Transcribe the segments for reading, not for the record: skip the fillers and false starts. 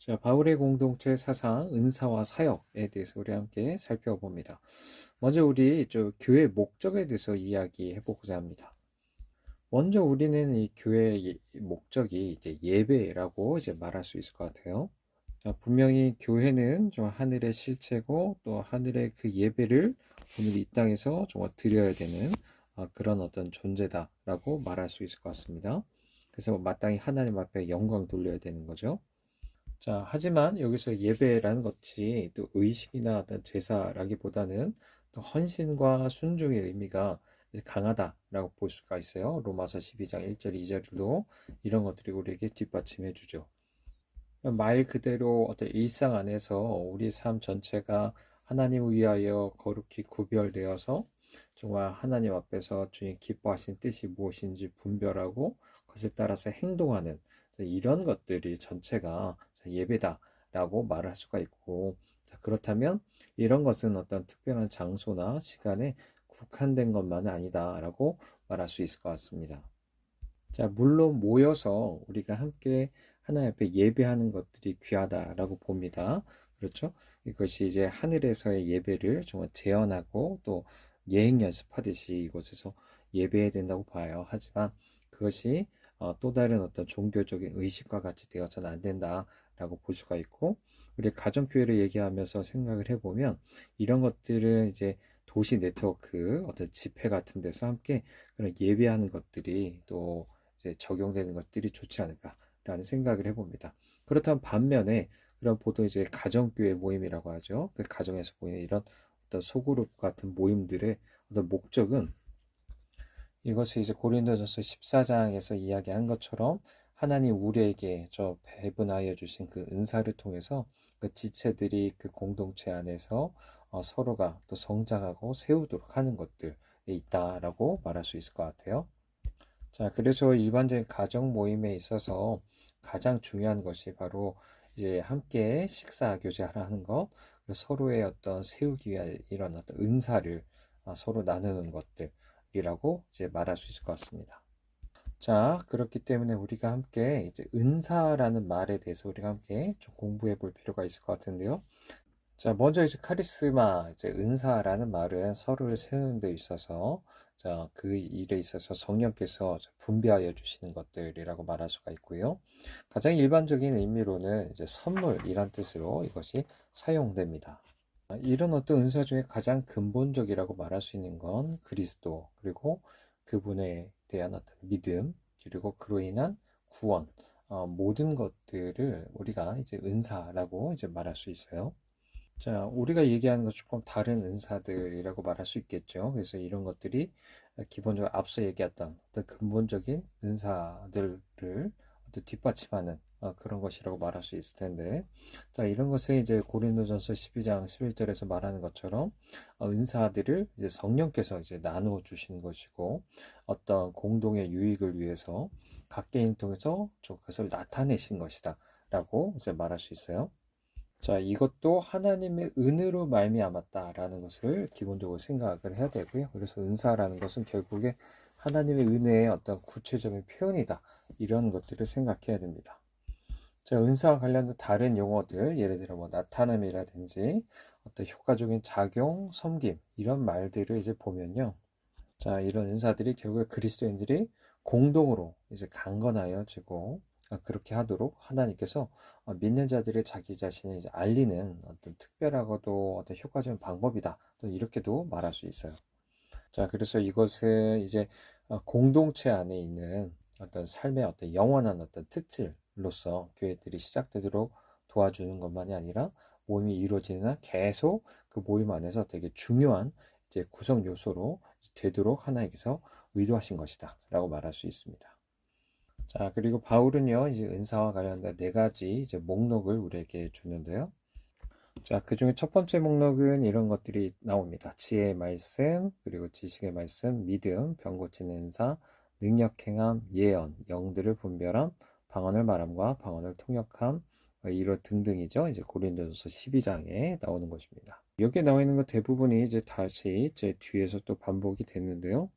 자, 바울의 공동체 사상, 은사와 사역에 대해서 우리 함께 살펴봅니다. 먼저 우리 교회 목적에 대해서 이야기해 보고자 합니다. 먼저 우리는 이 교회의 목적이 이제 예배라고 이제 말할 수 있을 것 같아요. 자, 분명히 교회는 좀 하늘의 실체고 또 하늘의 그 예배를 오늘 이 땅에서 정말 드려야 되는 그런 어떤 존재다라고 말할 수 있을 것 같습니다. 그래서 마땅히 하나님 앞에 영광 돌려야 되는 거죠. 자, 하지만 여기서 예배라는 것이 또 의식이나 어떤 제사라기보다는 또 헌신과 순종의 의미가 이제 강하다라고 볼 수가 있어요. 로마서 12장 1절, 2절도 이런 것들이 우리에게 뒷받침해 주죠. 말 그대로 어떤 일상 안에서 우리 삶 전체가 하나님을 위하여 거룩히 구별되어서 정말 하나님 앞에서 주님 기뻐하신 뜻이 무엇인지 분별하고 그것을 따라서 행동하는 이런 것들이 전체가 예배다라고 말할 수가 있고, 그렇다면 이런 것은 어떤 특별한 장소나 시간에 국한된 것만은 아니다라고 말할 수 있을 것 같습니다. 자, 물론 모여서 우리가 함께 하나님 앞에 예배하는 것들이 귀하다라고 봅니다. 그렇죠? 이것이 이제 하늘에서의 예배를 정말 재현하고 또 예행 연습하듯이 이곳에서 예배해야 된다고 봐요. 하지만 그것이 또 다른 어떤 종교적인 의식과 같이 되어서는 안 된다라고 볼 수가 있고, 우리 가정교회를 얘기하면서 생각을 해보면 이런 것들은 이제 도시 네트워크 어떤 집회 같은 데서 함께 그런 예배하는 것들이 또 이제 적용되는 것들이 좋지 않을까라는 생각을 해봅니다. 그렇다면 반면에 그런 보통 이제 가정교회 모임이라고 하죠. 그 가정에서 보이는 이런 어떤 소그룹 같은 모임들의 어떤 목적은 이것이 이제 고린도전서 14장에서 이야기한 것처럼 하나님 우리에게 배분하여 주신 그 은사를 통해서 그 지체들이 그 공동체 안에서 서로가 또 성장하고 세우도록 하는 것들이 있다라고 말할 수 있을 것 같아요. 자, 그래서 일반적인 가정 모임에 있어서 가장 중요한 것이 바로 이제 함께 식사 교제하라 하는 것, 그리고 서로의 어떤 세우기 위한 이런 어떤 은사를 서로 나누는 것들이라고 이제 말할 수 있을 것 같습니다. 자, 그렇기 때문에 우리가 함께 이제 은사라는 말에 대해서 우리가 함께 좀 공부해 볼 필요가 있을 것 같은데요. 자, 먼저 이제 카리스마, 이제 은사라는 말은 서로를 세우는 데 있어서, 자, 그 일에 있어서 성령께서 분배하여 주시는 것들이라고 말할 수가 있고요. 가장 일반적인 의미로는 이제 선물이란 뜻으로 이것이 사용됩니다. 이런 어떤 은사 중에 가장 근본적이라고 말할 수 있는 건 그리스도, 그리고 그분에 대한 어떤 믿음, 그리고 그로 인한 구원, 모든 것들을 우리가 이제 은사라고 이제 말할 수 있어요. 자, 우리가 얘기하는 것 조금 다른 은사들이라고 말할 수 있겠죠. 그래서 이런 것들이 기본적으로 앞서 얘기했던 어떤 근본적인 은사들을 어떤 뒷받침하는 그런 것이라고 말할 수 있을 텐데, 자, 이런 것을 이제 고린도전서 12장 11절에서 말하는 것처럼 은사들을 이제 성령께서 이제 나누어 주시는 것이고, 어떤 공동의 유익을 위해서 각 개인 통해서 그것을 나타내신 것이다라고 이제 말할 수 있어요. 자, 이것도 하나님의 은혜로 말미암았다라는 것을 기본적으로 생각을 해야 되고요. 그래서 은사라는 것은 결국에 하나님의 은혜의 어떤 구체적인 표현이다. 이런 것들을 생각해야 됩니다. 자, 은사와 관련된 다른 용어들, 예를 들어 뭐 나타남이라든지 어떤 효과적인 작용, 섬김 이런 말들을 이제 보면요. 자, 이런 은사들이 결국에 그리스도인들이 공동으로 이제 강건하여지고 그렇게 하도록 하나님께서 믿는 자들의 자기 자신을 이제 알리는 어떤 특별하고도 어떤 효과적인 방법이다. 또 이렇게도 말할 수 있어요. 자, 그래서 이것은 이제 공동체 안에 있는 어떤 삶의 어떤 영원한 어떤 특질로서 교회들이 시작되도록 도와주는 것만이 아니라 모임이 이루어지는 한 계속 그 모임 안에서 되게 중요한 이제 구성 요소로 되도록 하나님께서 의도하신 것이다 라고 말할 수 있습니다. 자, 그리고 바울은요, 이제 은사와 관련된 네 가지 이제 목록을 우리에게 주는데요. 자, 그 중에 첫 번째 목록은 이런 것들이 나옵니다. 지혜의 말씀, 그리고 지식의 말씀, 믿음, 병 고치는 은사, 능력 행함, 예언, 영들을 분별함, 방언을 말함과 방언을 통역함, 이런 등등이죠. 이제 고린도전서 12장에 나오는 것입니다. 여기에 나와 있는 것 대부분이 이제 다시 제 뒤에서 또 반복이 됐는데요.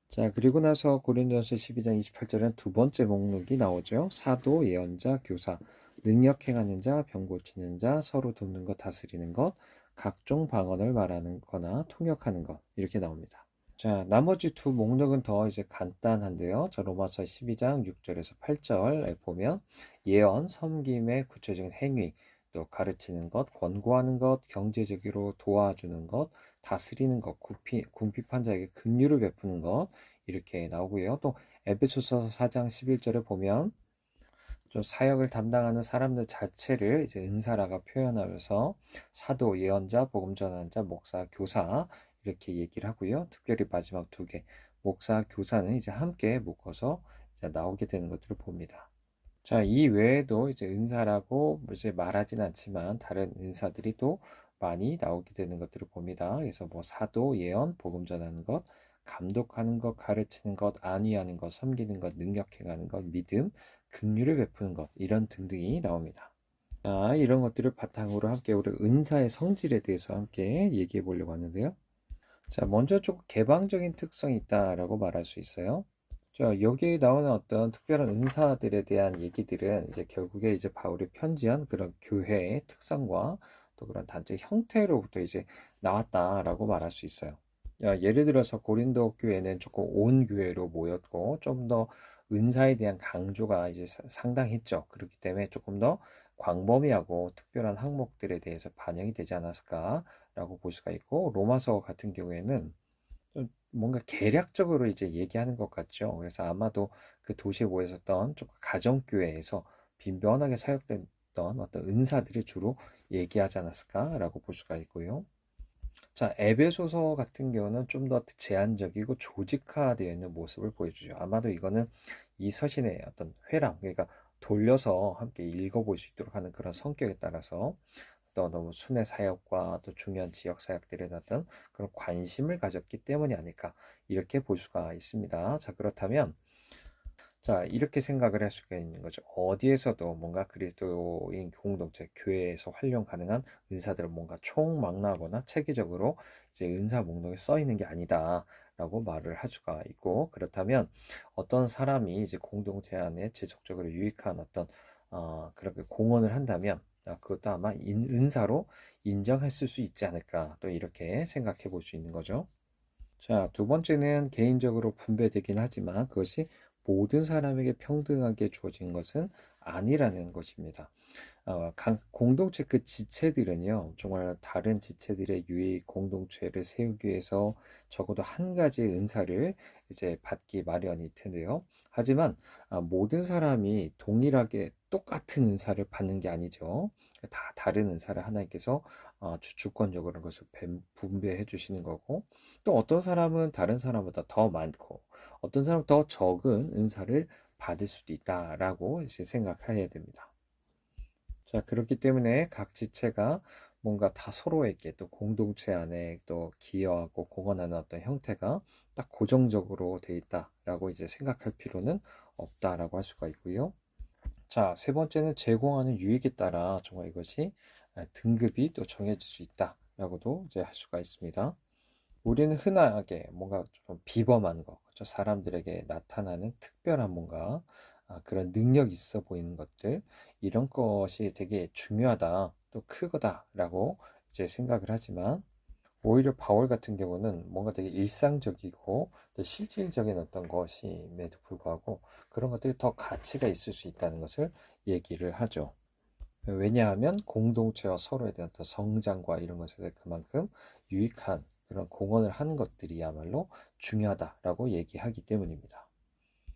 자, 그리고 나서 고린도전서 12장 28절에는 두 번째 목록이 나오죠. 사도, 예언자, 교사. 능력 행하는 자, 병 고치는 자, 서로 돕는 것, 다스리는 것, 각종 방언을 말하는 거나 통역하는 것 이렇게 나옵니다. 자, 나머지 두 목록은 더 이제 간단한데요. 자, 로마서 12장 6절에서 8절에 보면 예언, 섬김의 구체적인 행위, 또 가르치는 것, 권고하는 것, 경제적으로 도와주는 것, 다스리는 것, 궁핍한 자에게 긍휼을 베푸는 것 이렇게 나오고요. 또 에베소서 4장 11절에 보면 좀 사역을 담당하는 사람들 자체를 이제 은사라가 표현하면서 사도, 예언자, 복음 전환자, 목사, 교사 이렇게 얘기를 하고요. 특별히 마지막 두 개, 목사, 교사는 이제 함께 묶어서 이제 나오게 되는 것들을 봅니다. 자, 이 외에도 이제 은사라고 이제 말하진 않지만 다른 은사들이 또 많이 나오게 되는 것들을 봅니다. 그래서 뭐 사도, 예언, 복음 전하는 것, 감독하는 것, 가르치는 것, 안위하는 것, 섬기는 것, 능력 행하는 것, 믿음, 긍휼을 베푸는 것 이런 등등이 나옵니다. 자, 이런 것들을 바탕으로 함께 우리 은사의 성질에 대해서 함께 얘기해 보려고 하는데요. 자, 먼저 조금 개방적인 특성이 있다라고 말할 수 있어요. 자, 여기에 나오는 어떤 특별한 은사들에 대한 얘기들은 이제 결국에 이제 바울이 편지한 그런 교회의 특성과 또 그런 단체 형태로부터 이제 나왔다라고 말할 수 있어요. 야, 예를 들어서 고린도 교회는 조금 온 교회로 모였고 좀 더 은사에 대한 강조가 이제 상당했죠. 그렇기 때문에 조금 더 광범위하고 특별한 항목들에 대해서 반영이 되지 않았을까라고 볼 수가 있고 로마서 같은 경우에는 좀 뭔가 계략적으로 이제 얘기하는 것 같죠. 그래서 아마도 그 도시에 모였었던 좀 가정교회에서 빈번하게 사역됐던 어떤 은사들이 주로 얘기하지 않았을까라고 볼 수가 있고요. 자, 에베소서 같은 경우는 좀 더 제한적이고 조직화되어 있는 모습을 보여주죠. 아마도 이거는 이 서신의 어떤 회랑, 그러니까 돌려서 함께 읽어볼 수 있도록 하는 그런 성격에 따라서 또 너무 순회 사역과 또 중요한 지역 사역들에 어떤 그런 관심을 가졌기 때문이 아닐까 이렇게 볼 수가 있습니다. 자, 그렇다면 자, 이렇게 생각을 할 수가 있는 거죠. 어디에서도 뭔가 그리스도인 공동체, 교회에서 활용 가능한 은사들을 뭔가 총망라하거나 체계적으로 이제 은사 목록에 써 있는 게 아니다라고 말을 할 수가 있고, 그렇다면 어떤 사람이 이제 공동체 안에 지속적으로 유익한 어떤 그렇게 공헌을 한다면 그것도 아마 은사로 인정했을 수 있지 않을까 또 이렇게 생각해 볼 수 있는 거죠. 자, 두 번째는 개인적으로 분배되긴 하지만 그것이 모든 사람에게 평등하게 주어진 것은 아니라는 것입니다. 공동체 그 지체들은요, 정말 다른 지체들의 유익 공동체를 세우기 위해서 적어도 한 가지의 은사를 이제 받기 마련일 텐데요. 하지만 모든 사람이 동일하게 똑같은 은사를 받는 게 아니죠. 다 다른 은사를 하나님께서 주권적으로 그것을 분배해 주시는 거고, 또 어떤 사람은 다른 사람보다 더 많고, 어떤 사람은 더 적은 은사를 받을 수도 있다라고 이제 생각해야 됩니다. 자, 그렇기 때문에 각 지체가 뭔가 다 서로에게 또 공동체 안에 또 기여하고 공헌하는 어떤 형태가 딱 고정적으로 돼 있다라고 이제 생각할 필요는 없다라고 할 수가 있고요. 자, 세 번째는 제공하는 유익에 따라 정말 이것이 등급이 또 정해질 수 있다라고도 이제 할 수가 있습니다. 우리는 흔하게 뭔가 좀 비범한 거, 그렇죠? 사람들에게 나타나는 특별한 뭔가 그런 능력 있어 보이는 것들, 이런 것이 되게 중요하다, 또 크거다라고 이제 생각을 하지만 오히려 바울 같은 경우는 뭔가 되게 일상적이고 또 실질적인 어떤 것임에도 불구하고 그런 것들이 더 가치가 있을 수 있다는 것을 얘기를 하죠. 왜냐하면 공동체와 서로에 대한 어떤 성장과 이런 것에 그만큼 유익한 그런 공헌을 하는 것들이야말로 중요하다라고 얘기하기 때문입니다.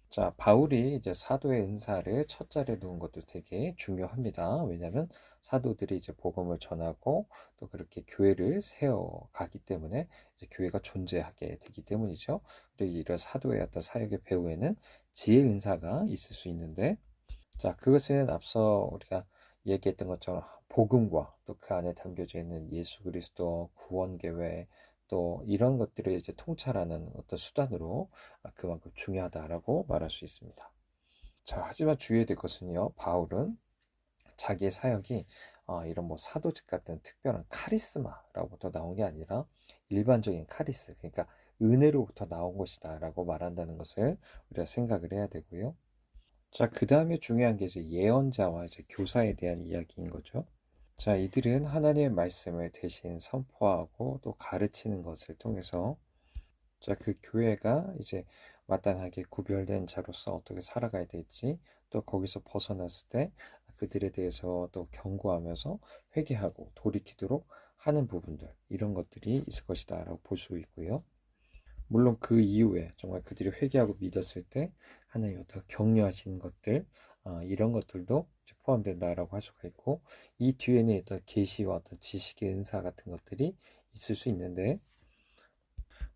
자, 바울이 이제 사도의 은사를 첫 자리에 놓은 것도 되게 중요합니다. 왜냐하면 사도들이 이제 복음을 전하고 또 그렇게 교회를 세워가기 때문에 이제 교회가 존재하게 되기 때문이죠. 그리고 이런 사도의 어떤 사역의 배후에는 지혜 은사가 있을 수 있는데 자, 그것은 앞서 우리가 얘기했던 것처럼 복음과 또 그 안에 담겨져 있는 예수 그리스도 구원 계획 또 이런 것들을 이제 통찰하는 어떤 수단으로 그만큼 중요하다라고 말할 수 있습니다. 자, 하지만 주의해야 될 것은요. 바울은 자기의 사역이 이런 뭐 사도직 같은 특별한 카리스마라고부터 나온 게 아니라 일반적인 카리스, 그러니까 은혜로부터 나온 것이다라고 말한다는 것을 우리가 생각을 해야 되고요. 자, 그 다음에 중요한 게 이제 예언자와 이제 교사에 대한 이야기인 거죠. 자, 이들은 하나님의 말씀을 대신 선포하고 또 가르치는 것을 통해서 자, 그 교회가 이제 마땅하게 구별된 자로서 어떻게 살아가야 될지 또 거기서 벗어났을 때 그들에 대해서 또 경고하면서 회개하고 돌이키도록 하는 부분들 이런 것들이 있을 것이다 라고 볼 수 있고요. 물론 그 이후에 정말 그들이 회개하고 믿었을 때 하나님 어떤 격려하시는 것들 이런 것들도 포함된다라고 할 수가 있고 이 뒤에는 어떤 계시와 어떤 지식의 은사 같은 것들이 있을 수 있는데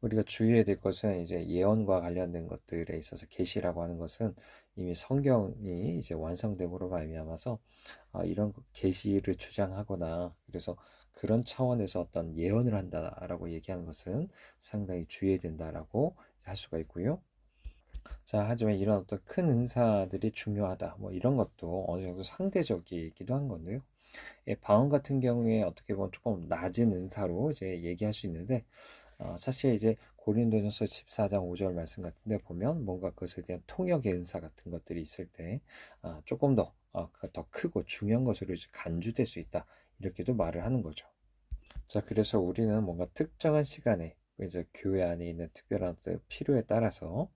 우리가 주의해야 될 것은 이제 예언과 관련된 것들에 있어서 계시라고 하는 것은 이미 성경이 이제 완성됨으로 말미암아서 이런 계시를 주장하거나 그래서 그런 차원에서 어떤 예언을 한다라고 얘기하는 것은 상당히 주의해야 된다라고 할 수가 있고요. 자, 하지만 이런 어떤 큰 은사들이 중요하다. 뭐 이런 것도 어느 정도 상대적이기도 한 건데요. 예, 방언 같은 경우에 어떻게 보면 조금 낮은 은사로 이제 얘기할 수 있는데 사실 이제 고린도전서 14장 5절 말씀 같은 데 보면 뭔가 그것에 대한 통역의 은사 같은 것들이 있을 때 조금 더 크고 중요한 것으로 이제 간주될 수 있다. 이렇게도 말을 하는 거죠. 자, 그래서 우리는 뭔가 특정한 시간에 이제 교회 안에 있는 특별한 필요에 따라서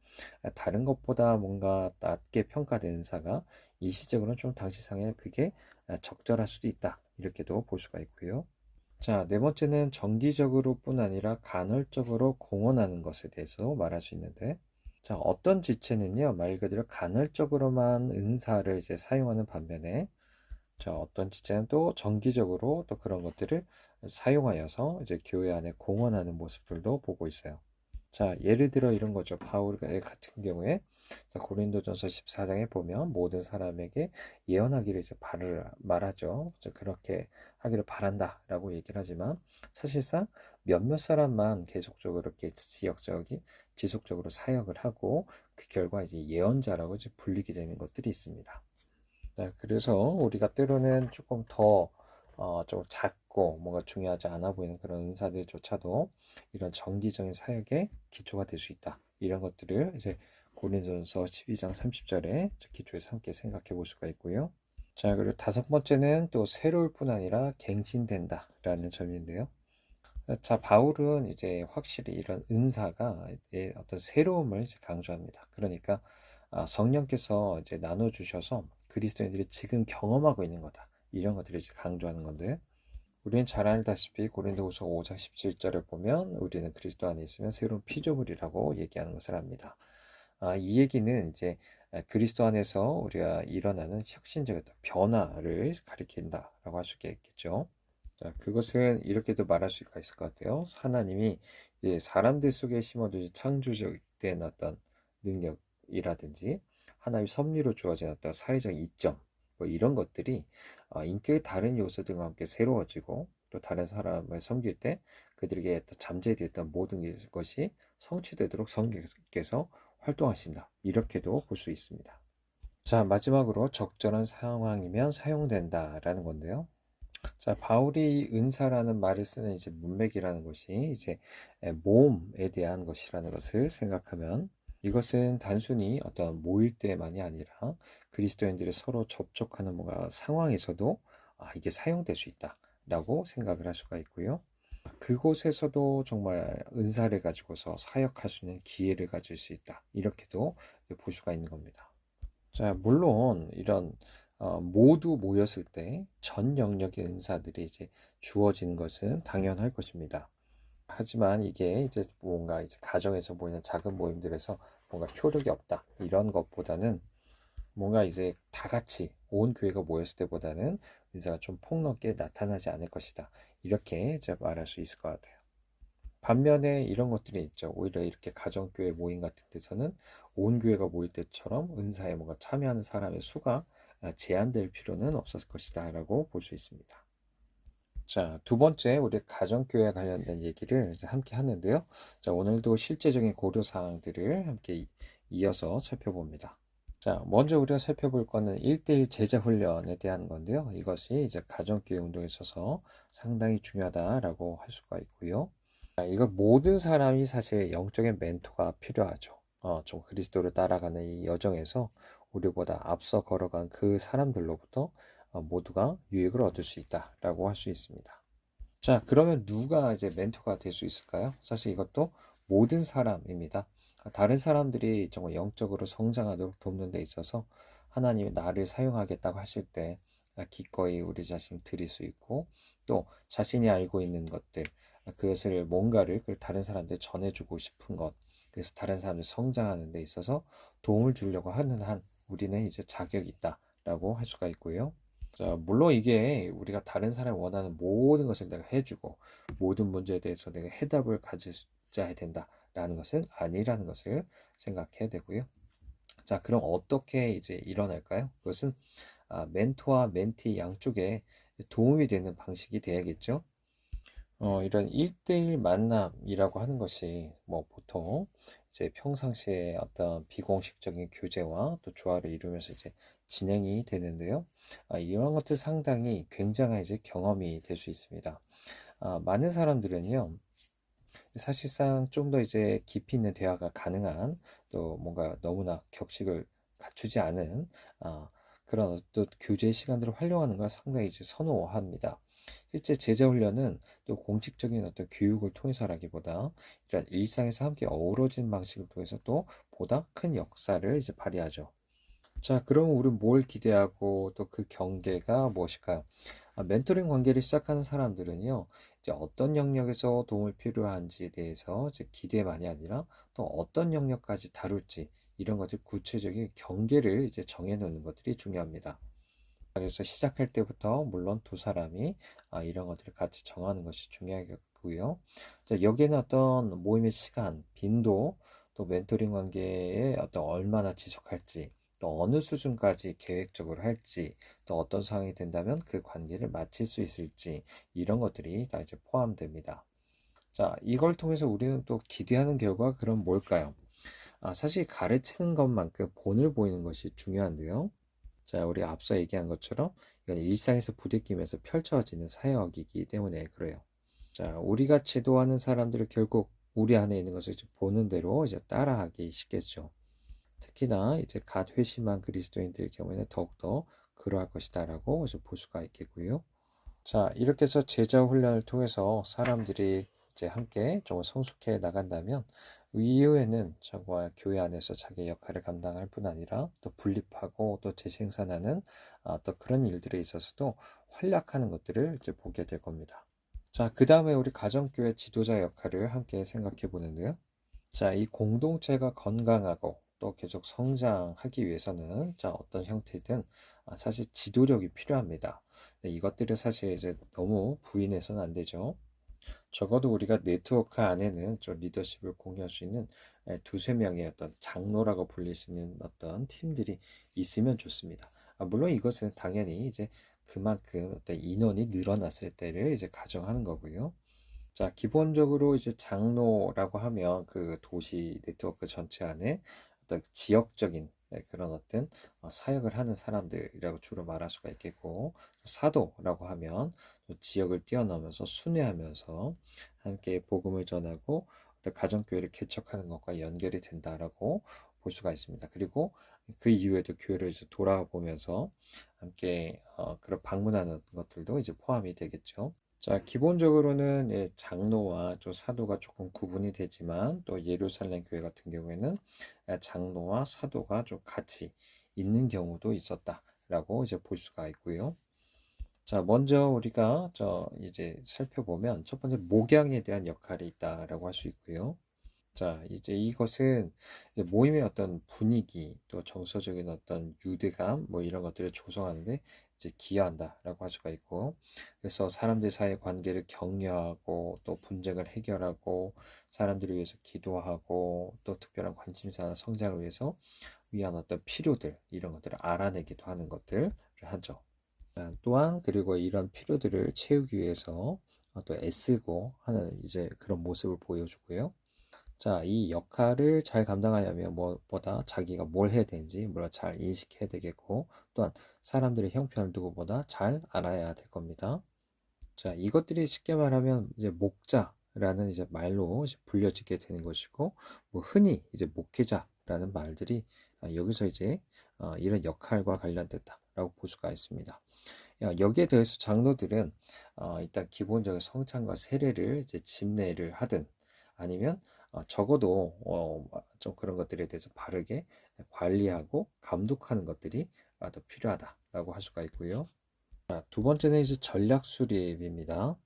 다른 것보다 뭔가 낮게 평가된 은사가 일시적으로는 좀 당시상에 그게 적절할 수도 있다. 이렇게도 볼 수가 있고요. 자, 네 번째는 정기적으로뿐 아니라 간헐적으로 공헌하는 것에 대해서 말할 수 있는데, 자, 어떤 지체는요, 말 그대로 간헐적으로만 은사를 이제 사용하는 반면에, 자, 어떤 지체는 또 정기적으로 또 그런 것들을 사용하여서 이제 교회 안에 공헌하는 모습들도 보고 있어요. 자, 예를 들어 이런 거죠. 바울 같은 경우에 고린도전서 14장에 보면 모든 사람에게 예언하기를 이제 말하죠. 그렇게 하기를 바란다라고 얘기를 하지만 사실상 몇몇 사람만 계속적으로 이렇게 지속적으로 사역을 하고 그 결과 이제 예언자라고 이제 불리게 되는 것들이 있습니다. 네, 그래서 우리가 때로는 조금 좀 작고 뭔가 중요하지 않아 보이는 그런 은사들조차도 이런 정기적인 사역의 기초가 될 수 있다. 이런 것들을 이제 고린도전서 12장 30절에 기초에서 함께 생각해 볼 수가 있고요. 자, 그리고 다섯 번째는 또 새로울 뿐 아니라 갱신된다라는 점인데요. 자, 바울은 이제 확실히 이런 은사가 어떤 새로움을 이제 강조합니다. 그러니까 성령께서 이제 나눠주셔서 그리스도인들이 지금 경험하고 있는 거다. 이런 것들을 이제 강조하는 건데, 우리는 잘 알다시피 고린도후서 5장 17절을 보면 우리는 그리스도 안에 있으면 새로운 피조물이라고 얘기하는 것을 합니다. 이 얘기는 이제 그리스도 안에서 우리가 일어나는 혁신적인 변화를 가리킨다라고 할 수 있겠죠. 자, 그것은 이렇게도 말할 수가 있을 것 같아요. 하나님이 이제 사람들 속에 심어두신 창조적인 어떤 능력이라든지 하나님의 섭리로 주어진 어떤 사회적 이점 뭐 이런 것들이 인격의 다른 요소들과 함께 새로워지고 또 다른 사람을 섬길 때 그들에게 잠재되어 있던 모든 것이 성취되도록 성령께서 활동하신다. 이렇게도 볼 수 있습니다. 자, 마지막으로 적절한 상황이면 사용된다라는 건데요. 자, 바울이 은사라는 말을 쓰는 이제 문맥이라는 것이 이제 모험에 대한 것이라는 것을 생각하면 이것은 단순히 어떤 모일 때만이 아니라 그리스도인들이 서로 접촉하는 뭔가 상황에서도 이게 사용될 수 있다라고 생각을 할 수가 있고요. 그곳에서도 정말 은사를 가지고서 사역할 수 있는 기회를 가질 수 있다. 이렇게도 볼 수가 있는 겁니다. 자, 물론 이런 모두 모였을 때 전 영역의 은사들이 이제 주어진 것은 당연할 것입니다. 하지만 이게 이제 뭔가 이제 가정에서 모이는 작은 모임들에서 뭔가 효력이 없다 이런 것보다는 뭔가 이제 다 같이 온 교회가 모였을 때보다는 은사가 좀 폭넓게 나타나지 않을 것이다 이렇게 이제 말할 수 있을 것 같아요. 반면에 이런 것들이 있죠. 오히려 이렇게 가정교회 모임 같은 데서는 온 교회가 모일 때처럼 은사에 뭔가 참여하는 사람의 수가 제한될 필요는 없었을 것이다 라고 볼 수 있습니다. 자, 두 번째, 우리 가정교회 관련된 얘기를 이제 함께 하는데요. 자, 오늘도 실제적인 고려사항들을 함께 이어서 살펴봅니다. 자, 먼저 우리가 살펴볼 거는 1대1 제자 훈련에 대한 건데요. 이것이 이제 가정교회 운동에 있어서 상당히 중요하다라고 할 수가 있고요. 이거 모든 사람이 사실 영적인 멘토가 필요하죠. 좀 그리스도를 따라가는 이 여정에서 우리보다 앞서 걸어간 그 사람들로부터 모두가 유익을 얻을 수 있다라고 할 수 있습니다. 자, 그러면 누가 이제 멘토가 될 수 있을까요? 사실 이것도 모든 사람입니다. 다른 사람들이 정말 영적으로 성장하도록 돕는 데 있어서 하나님이 나를 사용하겠다고 하실 때 기꺼이 우리 자신을 드릴 수 있고, 또 자신이 알고 있는 것들, 그것을 뭔가를 다른 사람들에 전해주고 싶은 것, 그래서 다른 사람들이 성장하는 데 있어서 도움을 주려고 하는 한 우리는 이제 자격이 있다라고 할 수가 있고요. 자, 물론 이게 우리가 다른 사람이 원하는 모든 것을 내가 해주고 모든 문제에 대해서 내가 해답을 가져야 된다라는 것은 아니라는 것을 생각해야 되고요. 자, 그럼 어떻게 이제 일어날까요? 그것은 멘토와 멘티 양쪽에 도움이 되는 방식이 돼야겠죠. 이런 1대1 만남이라고 하는 것이 뭐 보통 이제 평상시에 어떤 비공식적인 교제와 또 조화를 이루면서 이제 진행이 되는데요. 이런 것들 상당히 굉장한 이제 경험이 될 수 있습니다. 많은 사람들은요, 사실상 좀 더 이제 깊이 있는 대화가 가능한 또 뭔가 너무나 격식을 갖추지 않은 그런 어떤 교제 시간들을 활용하는 걸 상당히 이제 선호합니다. 실제 제자 훈련은 또 공식적인 어떤 교육을 통해서라기보다 이런 일상에서 함께 어우러진 방식을 통해서 또 보다 큰 역사를 이제 발휘하죠. 자, 그럼 우리는 뭘 기대하고 또 그 경계가 무엇일까요? 멘토링 관계를 시작하는 사람들은요, 이제 어떤 영역에서 도움을 필요한지에 대해서 이제 기대만이 아니라 또 어떤 영역까지 다룰지 이런 것들 구체적인 경계를 이제 정해놓는 것들이 중요합니다. 그래서 시작할 때부터 물론 두 사람이 이런 것들을 같이 정하는 것이 중요하겠고요. 자, 여기에는 어떤 모임의 시간, 빈도, 또 멘토링 관계에 어떤 얼마나 지속할지, 또 어느 수준까지 계획적으로 할지, 또 어떤 상황이 된다면 그 관계를 마칠 수 있을지 이런 것들이 다 이제 포함됩니다. 자, 이걸 통해서 우리는 또 기대하는 결과가 그럼 뭘까요? 사실 가르치는 것만큼 본을 보이는 것이 중요한데요. 자, 우리 앞서 얘기한 것처럼 이건 일상에서 부대끼면서 펼쳐지는 사역이기 때문에 그래요. 자, 우리가 지도하는 사람들을 결국 우리 안에 있는 것을 이제 보는 대로 이제 따라하기 쉽겠죠. 특히나 이제 갓 회심한 그리스도인들의 경우에는 더욱더 그러할 것이다라고 이제 볼 수가 있겠고요. 자, 이렇게 해서 제자 훈련을 통해서 사람들이 이제 함께 좀 성숙해 나간다면 이후에는 정말 교회 안에서 자기의 역할을 감당할 뿐 아니라 또 분립하고 또 재생산하는 또 그런 일들에 있어서도 활약하는 것들을 이제 보게 될 겁니다. 자, 그 다음에 우리 가정교회 지도자 역할을 함께 생각해 보는데요. 자, 이 공동체가 건강하고 또 계속 성장하기 위해서는 자, 어떤 형태든 사실 지도력이 필요합니다. 네, 이것들을 사실 이제 너무 부인해서는 안 되죠. 적어도 우리가 네트워크 안에는 좀 리더십을 공유할 수 있는 두세 명의 어떤 장로라고 불릴 수 있는 어떤 팀들이 있으면 좋습니다. 물론 이것은 당연히 이제 그만큼 어떤 인원이 늘어났을 때를 이제 가정하는 거고요. 자, 기본적으로 이제 장로라고 하면 그 도시 네트워크 전체 안에 어떤 지역적인 그런 어떤 사역을 하는 사람들이라고 주로 말할 수가 있겠고, 사도라고 하면 지역을 뛰어넘어서 순회하면서 함께 복음을 전하고 어떤 가정교회를 개척하는 것과 연결이 된다라고 볼 수가 있습니다. 그리고 그 이후에도 교회를 이제 돌아보면서 함께 그런 방문하는 것들도 이제 포함이 되겠죠. 자, 기본적으로는 장로와 좀 사도가 조금 구분이 되지만 또 예루살렘 교회 같은 경우에는 장로와 사도가 좀 같이 있는 경우도 있었다라고 이제 볼 수가 있고요. 자, 먼저 우리가 이제 살펴보면 첫 번째 목양에 대한 역할이 있다라고 할 수 있고요. 자, 이제 이것은 이제 모임의 어떤 분위기, 또 정서적인 어떤 유대감, 뭐 이런 것들을 조성하는데 이제 기여한다라고 할 수가 있고, 그래서 사람들 사이의 관계를 격려하고, 또 분쟁을 해결하고, 사람들을 위해서 기도하고, 또 특별한 관심사나 성장을 위해서 위한 어떤 필요들, 이런 것들을 알아내기도 하는 것들을 하죠. 또한 그리고 이런 필요들을 채우기 위해서 또 애쓰고 하는 이제 그런 모습을 보여주고요. 자, 이 역할을 잘 감당하려면 무엇보다 자기가 뭘 해야 되는지 물론 잘 인식해야 되겠고, 또한 사람들의 형편을 누구보다 잘 알아야 될 겁니다. 자, 이것들이 쉽게 말하면 이제 목자라는 이제 말로 이제 불려지게 되는 것이고, 뭐 흔히 이제 목회자라는 말들이 여기서 이제 이런 역할과 관련됐다라고 볼 수가 있습니다. 여기에 대해서 장로들은 일단 기본적인 성찬과 세례를 이제 집례를 하든 아니면 적어도 좀 그런 것들에 대해서 바르게 관리하고 감독하는 것들이 더 필요하다라고 할 수가 있고요. 자, 두 번째는 이제 전략 수립입니다.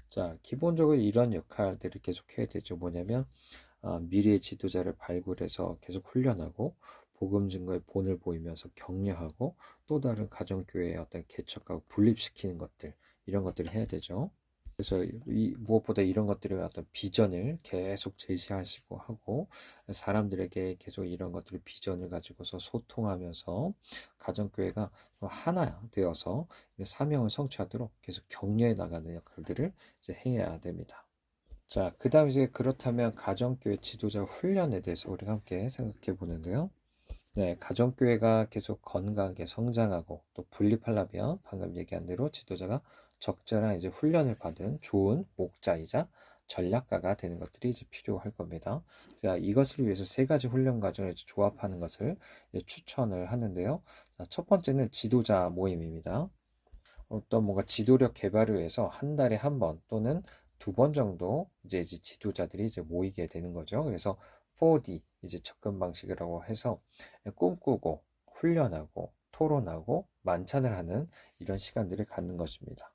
자, 기본적으로 이런 역할들을 계속 해야 되죠. 뭐냐면 미래의 지도자를 발굴해서 계속 훈련하고 복음 증거의 본을 보이면서 격려하고 또 다른 가정교회의 어떤 개척하고 분립시키는 것들 이런 것들을 해야 되죠. 그래서 무엇보다 이런 것들의 어떤 비전을 계속 제시하시고 하고 사람들에게 계속 이런 것들을 비전을 가지고서 소통하면서 가정교회가 하나 되어서 사명을 성취하도록 계속 격려해 나가는 역할들을 이제 해야 됩니다. 자, 그 다음 이제 그렇다면 가정교회 지도자 훈련에 대해서 우리가 함께 생각해 보는데요. 네, 가정교회가 계속 건강하게 성장하고 또 분립하려면 방금 얘기한 대로 지도자가 적절한 이제 훈련을 받은 좋은 목자이자 전략가가 되는 것들이 이제 필요할 겁니다. 자, 이것을 위해서 세 가지 훈련 과정을 이제 조합하는 것을 이제 추천을 하는데요. 자, 첫 번째는 지도자 모임입니다. 어떤 뭔가 지도력 개발을 위해서 한 달에 한 번 또는 두 번 정도 이제 지도자들이 이제 모이게 되는 거죠. 그래서 4D 이제 접근 방식이라고 해서 꿈꾸고 훈련하고 토론하고 만찬을 하는 이런 시간들을 갖는 것입니다.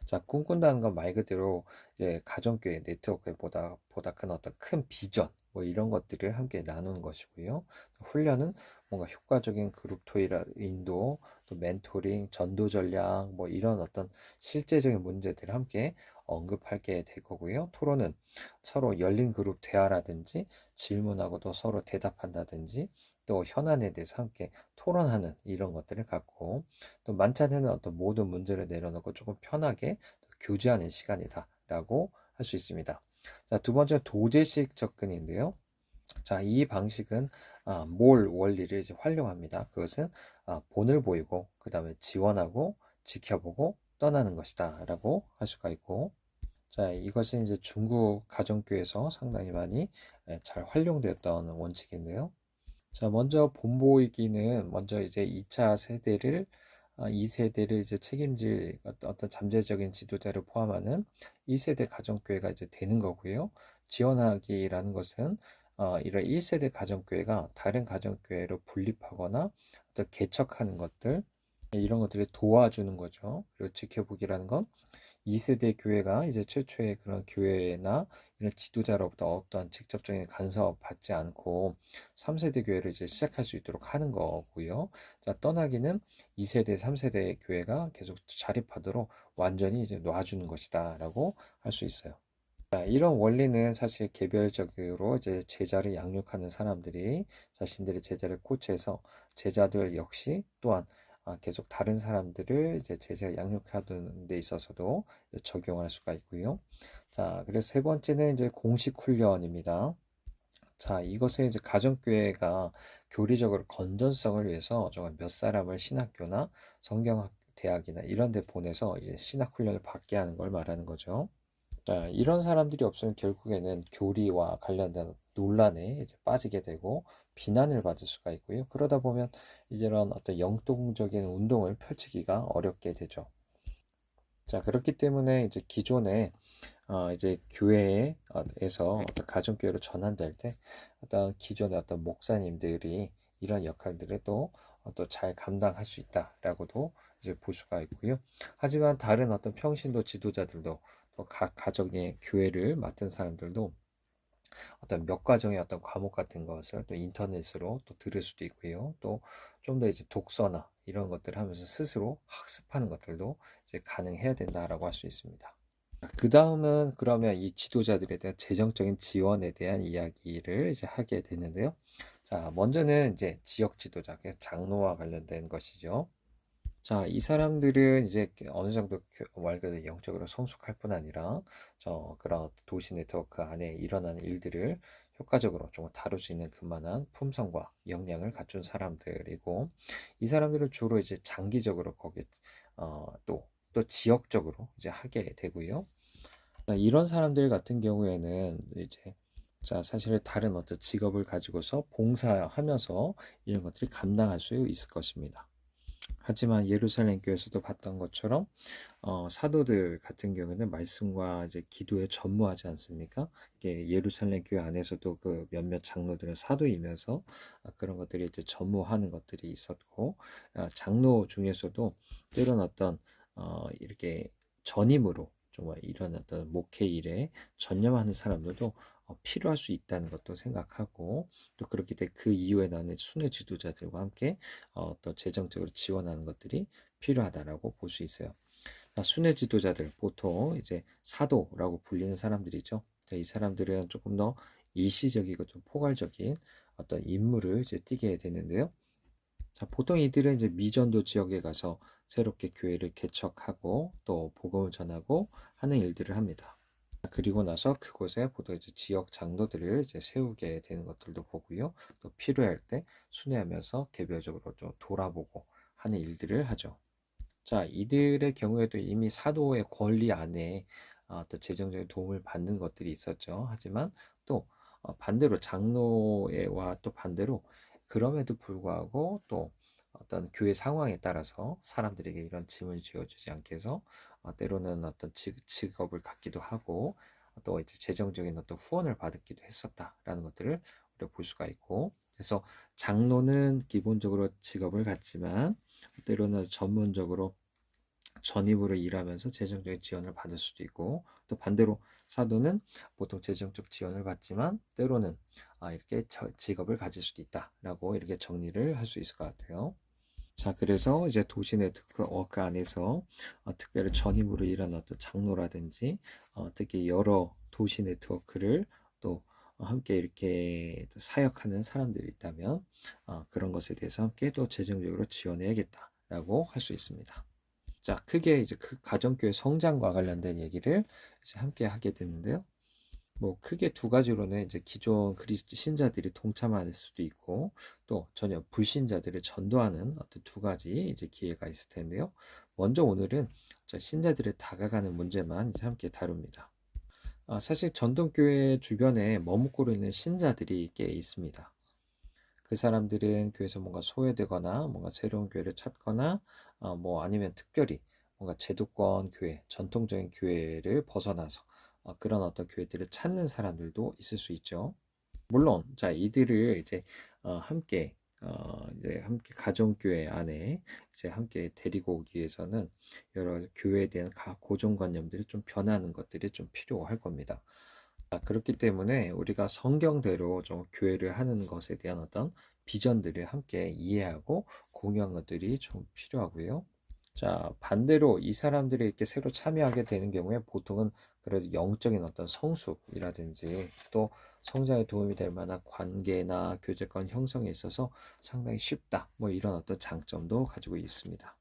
자, 꿈꾼다는 건 말 그대로 이제 가정교회 네트워크보다 큰 어떤 큰 비전 뭐 이런 것들을 함께 나누는 것이고요. 훈련은 뭔가 효과적인 그룹 토의라 인도, 또 멘토링, 전도 전략 뭐 이런 어떤 실제적인 문제들을 함께 언급하게 될 거고요. 토론은 서로 열린 그룹 대화라든지 질문하고 또 서로 대답한다든지 또 현안에 대해서 함께 토론하는 이런 것들을 갖고 또 만찬에는 어떤 모든 문제를 내려놓고 조금 편하게 교제하는 시간이다라고 할 수 있습니다. 자, 두 번째 도제식 접근인데요. 자, 이 방식은 몰 원리를 이제 활용합니다. 그것은 본을 보이고 그 다음에 지원하고 지켜보고 떠나는 것이다라고 할 수가 있고, 자, 이것은 이제 중국 가정교에서 상당히 많이 잘 활용되었던 원칙인데요. 자, 먼저 본보이기는 먼저 이제 2차 세대를 2세대를 이제 책임질 어떤 잠재적인 지도자를 포함하는 2세대 가정교회가 이제 되는 거고요. 지원하기라는 것은 이런 1세대 가정교회가 다른 가정교회로 분립하거나 어떤 개척하는 것들 이런 것들을 도와주는 거죠. 그리고 지켜보기라는 건 2세대 교회가 이제 최초의 그런 교회나 이런 지도자로부터 어떠한 직접적인 간섭 받지 않고 3세대 교회를 이제 시작할 수 있도록 하는 거고요. 자, 떠나기는 2세대, 3세대 교회가 계속 자립하도록 완전히 이제 놔주는 것이다라고 할 수 있어요. 자, 이런 원리는 사실 개별적으로 이제 제자를 양육하는 사람들이 자신들의 제자를 코치해서 제자들 역시 또한 계속 다른 사람들을 이제 제자 양육하는 데 있어서도 적용할 수가 있고요. 자, 그래서 세 번째는 이제 공식 훈련입니다. 자, 이것은 이제 가정교회가 교리적으로 건전성을 위해서 정말 몇 사람을 신학교나 성경학 대학이나 이런 데 보내서 이제 신학 훈련을 받게 하는 걸 말하는 거죠. 자, 이런 사람들이 없으면 결국에는 교리와 관련된 논란에 이제 빠지게 되고 비난을 받을 수가 있고요. 그러다 보면 이런 어떤 영동적인 운동을 펼치기가 어렵게 되죠. 자, 그렇기 때문에 이제 기존에 이제 교회에서 어떤 가정교회로 전환될 때 어떤 기존의 어떤 목사님들이 이런 역할들을 또 잘 감당할 수 있다라고도 이제 볼 수가 있고요. 하지만 다른 어떤 평신도 지도자들도 또 각 가정의 교회를 맡은 사람들도 어떤 몇 가정의 어떤 과목 같은 것을 또 인터넷으로 또 들을 수도 있고요. 또 좀 더 이제 독서나 이런 것들을 하면서 스스로 학습하는 것들도 이제 가능해야 된다라고 할 수 있습니다. 그 다음은 그러면 이 지도자들에 대한 재정적인 지원에 대한 이야기를 이제 하게 되는데요. 자, 먼저는 이제 지역 지도자, 장로와 관련된 것이죠. 자, 이 사람들은 이제 어느 정도 말 그대로 영적으로 성숙할 뿐 아니라 그런 도시 네트워크 안에 일어나는 일들을 효과적으로 좀 다룰 수 있는 그만한 품성과 역량을 갖춘 사람들이고, 이 사람들은 주로 이제 장기적으로 거기 또 지역적으로 이제 하게 되고요. 이런 사람들 같은 경우에는 이제 자, 사실 다른 어떤 직업을 가지고서 봉사하면서 이런 것들이 감당할 수 있을 것입니다. 하지만 예루살렘 교회에서도 봤던 것처럼 사도들 같은 경우는 말씀과 이제 기도에 전무하지 않습니까? 이게 예루살렘 교회 안에서도 그 몇몇 장로들은 사도이면서 그런 것들이 이제 전무하는 것들이 있었고, 장로 중에서도 때로는 어떤 이렇게 전임으로 정말 이런 어떤 목회 일에 전념하는 사람들도 필요할 수 있다는 것도 생각하고, 또 그렇기 때문에 그 이후에 나는 순회 지도자들과 함께 또 재정적으로 지원하는 것들이 필요하다라고 볼 수 있어요. 순회 지도자들, 보통 이제 사도라고 불리는 사람들이죠. 이 사람들은 조금 더 일시적이고 좀 포괄적인 어떤 임무를 이제 띠게 되는데요. 자, 보통 이들은 이제 미전도 지역에 가서 새롭게 교회를 개척하고 또 복음을 전하고 하는 일들을 합니다. 그리고 나서 그곳에 보통 이제 지역 장로들을 이제 세우게 되는 것들도 보고요. 또 필요할 때 순회하면서 개별적으로 좀 돌아보고 하는 일들을 하죠. 자, 이들의 경우에도 이미 사도의 권리 안에 또 재정적인 도움을 받는 것들이 있었죠. 하지만 또 반대로 장로와 또 반대로 그럼에도 불구하고 또 어떤 교회 상황에 따라서 사람들에게 이런 짐을 지어주지 않게 해서 때로는 어떤 직업을 갖기도 하고 또 이제 재정적인 어떤 후원을 받기도 했었다라는 것들을 우리가 볼 수가 있고, 그래서 장로는 기본적으로 직업을 갖지만 때로는 전문적으로 전입으로 일하면서 재정적인 지원을 받을 수도 있고, 또 반대로 사도는 보통 재정적 지원을 받지만 때로는 이렇게 직업을 가질 수도 있다라고 이렇게 정리를 할 수 있을 것 같아요. 자, 그래서 이제 도시 네트워크 안에서 특별히 전입으로 일하는 어떤 장로라든지 특히 여러 도시 네트워크를 또 함께 이렇게 사역하는 사람들이 있다면 그런 것에 대해서 함께 또 재정적으로 지원해야겠다라고 할 수 있습니다. 자, 크게 이제 그 가정교회 성장과 관련된 얘기를 이제 함께 하게 되는데요. 뭐 크게 두 가지로는 이제 기존 그리스도 신자들이 동참할 수도 있고 또 전혀 불신자들을 전도하는 어떤 두 가지 이제 기회가 있을 텐데요. 먼저 오늘은 신자들의 다가가는 문제만 이제 함께 다룹니다. 사실 전통교회 주변에 머뭇고 있는 신자들이 꽤 있습니다. 그 사람들은 교회에서 뭔가 소외되거나 뭔가 새로운 교회를 찾거나 뭐 아니면 특별히 뭔가 제도권 교회, 전통적인 교회를 벗어나서 그런 어떤 교회들을 찾는 사람들도 있을 수 있죠. 물론 자 이들을 이제 함께 이제 함께 가정교회 안에 이제 함께 데리고 오기 위해서는 여러 교회에 대한 고정관념들이 좀 변하는 것들이 좀 필요할 겁니다. 그렇기 때문에 우리가 성경대로 좀 교회를 하는 것에 대한 어떤 비전들을 함께 이해하고 공유하는 것들이 좀 필요하고요. 자, 반대로 이 사람들이 이렇게 새로 참여하게 되는 경우에 보통은 그래도 영적인 어떤 성숙이라든지 또 성장에 도움이 될 만한 관계나 교제권 형성에 있어서 상당히 쉽다. 뭐 이런 어떤 장점도 가지고 있습니다.